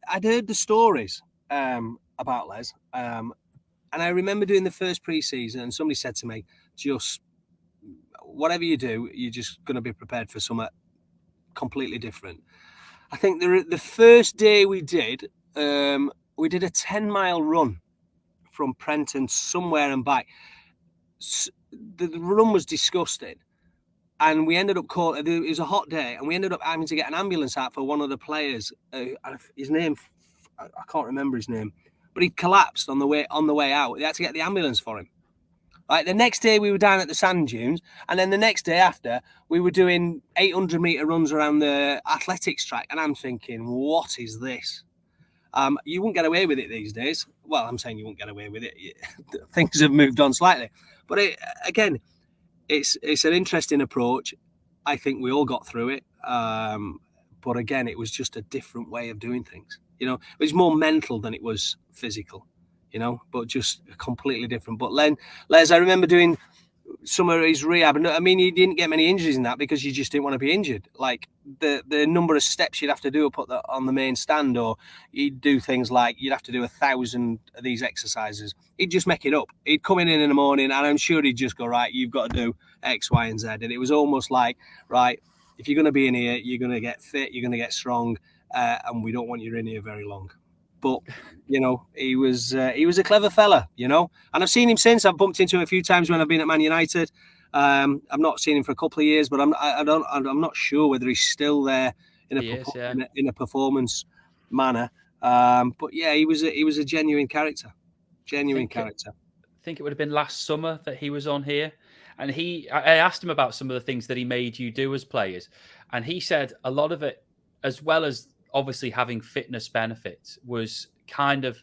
I'd heard the stories about Les, and I remember doing the first pre-season, and somebody said to me, just whatever you do, you're just going to be prepared for something completely different. I think the first day we did a 10-mile run from Prenton somewhere and back. The run was disgusting. And we ended up it was a hot day, and we ended up having to get an ambulance out for one of the players. His name, I can't remember his name, but he collapsed on the way out. They had to get the ambulance for him. Right, the next day we were down at the sand dunes, and then the next day after we were doing 800-meter runs around the athletics track, and I'm thinking, what is this? You won't get away with it these days. Well, I'm saying you won't get away with it. Things have moved on slightly, but again. It's an interesting approach. I think we all got through it. But again, it was just a different way of doing things. It was more mental than it was physical, but just completely different. But Les, I remember doing some of his rehab. And I mean, he didn't get many injuries in that because you just didn't want to be injured. Like the number of steps you'd have to do up on the main stand, or he'd do things like you'd have to do 1,000 of these exercises. He'd just make it up. He'd come in the morning, and I'm sure he'd just go, right, you've got to do X, Y, and Z. And it was almost like, right, if you're going to be in here, you're going to get fit, you're going to get strong, and we don't want you in here very long. But he was a clever fella, and I've seen him since. I've bumped into him a few times when I've been at Man United. I've not seen him for a couple of years, but I'm not sure whether he's still there in a performance manner. But yeah, he was a genuine character. Character. I think it would have been last summer that he was on here, and I asked him about some of the things that he made you do as players, and he said a lot of it, as well as obviously having fitness benefits, was kind of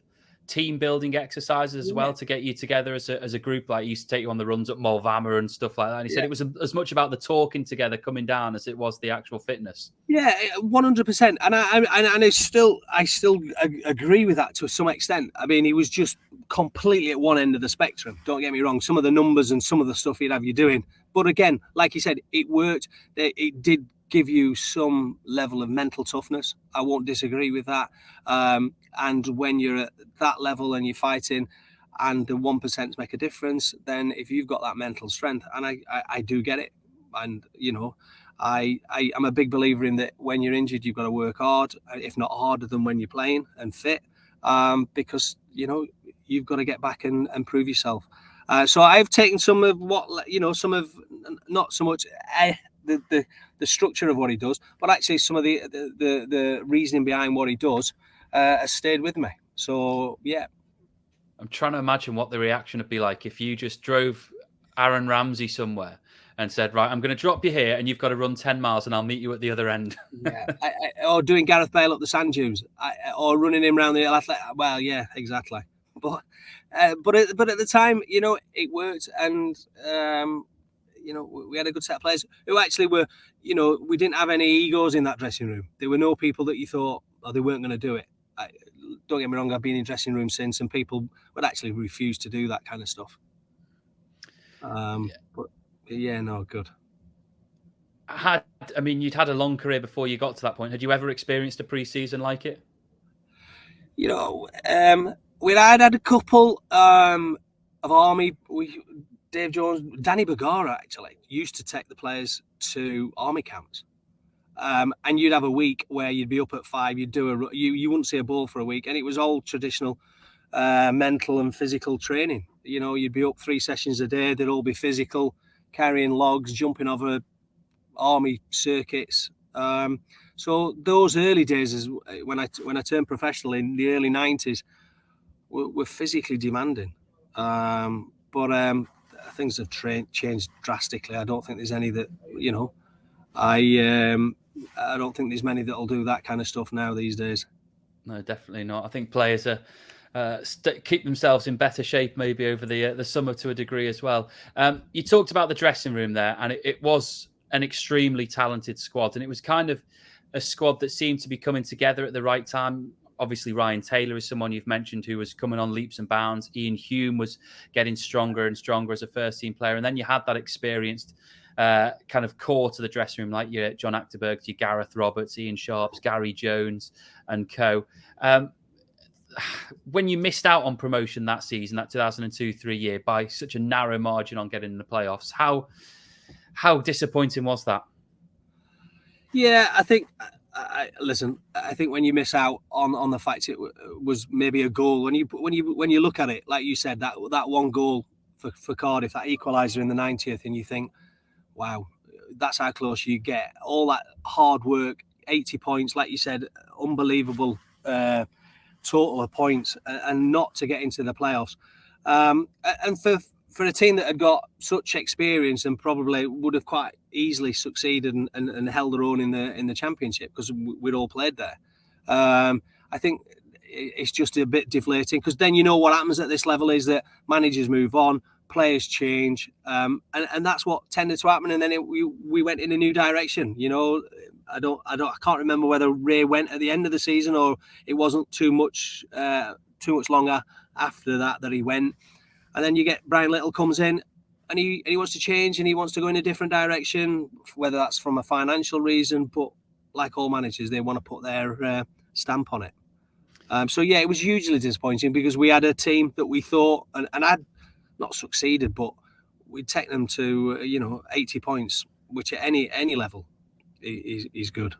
team building exercises as well to get you together as a group. Like he used to take you on the runs up Mulvama and stuff like that. And he said it was as much about the talking together coming down as it was the actual fitness. Yeah, 100%. And I still agree with that to some extent. I mean, he was just completely at one end of the spectrum. Don't get me wrong. Some of the numbers and some of the stuff he'd have you doing. But again, like you said, it worked. It did give you some level of mental toughness. I won't disagree with that. And when you're at that level and you're fighting and the 1% make a difference, then if you've got that mental strength, and I do get it. And, I'm a big believer in that when you're injured, you've got to work hard, if not harder than when you're playing and fit, because, you've got to get back and prove yourself. So I've taken some of what, not so much the structure of what he does, but actually some of the reasoning behind what he does has stayed with me. So, yeah. I'm trying to imagine what the reaction would be like if you just drove Aaron Ramsey somewhere and said, right, I'm going to drop you here and you've got to run 10 miles and I'll meet you at the other end. Yeah. Or doing Gareth Bale up the sand dunes, or running him around the athletic. Well, yeah, exactly. But at the time, it worked, and we had a good set of players who actually were, we didn't have any egos in that dressing room. There were no people that you thought, they weren't going to do it. Don't get me wrong, I've been in dressing rooms since, and people would actually refuse to do that kind of stuff. But yeah, no, good. You'd had a long career before you got to that point. Had you ever experienced a pre-season like it? I'd had a couple of Army. Dave Jones, Danny Bergara actually used to take the players to Army camps. And you'd have a week where you'd be up at 5, you'd do you wouldn't see a ball for a week, and it was all traditional mental and physical training. You'd be up 3 sessions a day, they'd all be physical, carrying logs, jumping over army circuits. So those early days, when I turned professional in the early 90s, were physically demanding. But things have changed drastically. I don't think there's any that, I don't think there's many that'll do that kind of stuff now these days. No, definitely not. I think players are keep themselves in better shape maybe over the summer to a degree as well. You talked about the dressing room there, and it was an extremely talented squad, and it was kind of a squad that seemed to be coming together at the right time. Obviously, Ryan Taylor is someone you've mentioned who was coming on leaps and bounds. Ian Hume was getting stronger and stronger as a first-team player, and then you had that experienced kind of core to the dressing room, like your John Achterbergs, your Gareth Roberts, Ian Sharps, Gary Jones, and co. When you missed out on promotion that season, that 2002-3 year, by such a narrow margin on getting in the playoffs, how disappointing was that? Yeah, I think. Listen, I think when you miss out on the fact it was maybe a goal, when you look at it, like you said, that one goal for Cardiff, that equaliser in the 90th, and you think, wow, that's how close you get. All that hard work, 80 points, like you said, unbelievable total of points, and not to get into the playoffs. And for a team that had got such experience and probably would have quite easily succeeded and held their own in the championship, because we'd all played there. I think it's just a bit deflating, because then you know what happens at this level is that managers move on, players change, and that's what tended to happen. And then we went in a new direction. You know, I can't remember whether Ray went at the end of the season or it wasn't too much longer after that he went. And then you get Brian Little comes in, and he wants to change, and he wants to go in a different direction, whether that's from a financial reason, but like all managers, they want to put their stamp on it. So yeah, it was hugely disappointing, because we had a team that we thought, and I'd not succeeded, but we'd take them to 80 points, which at any level is good.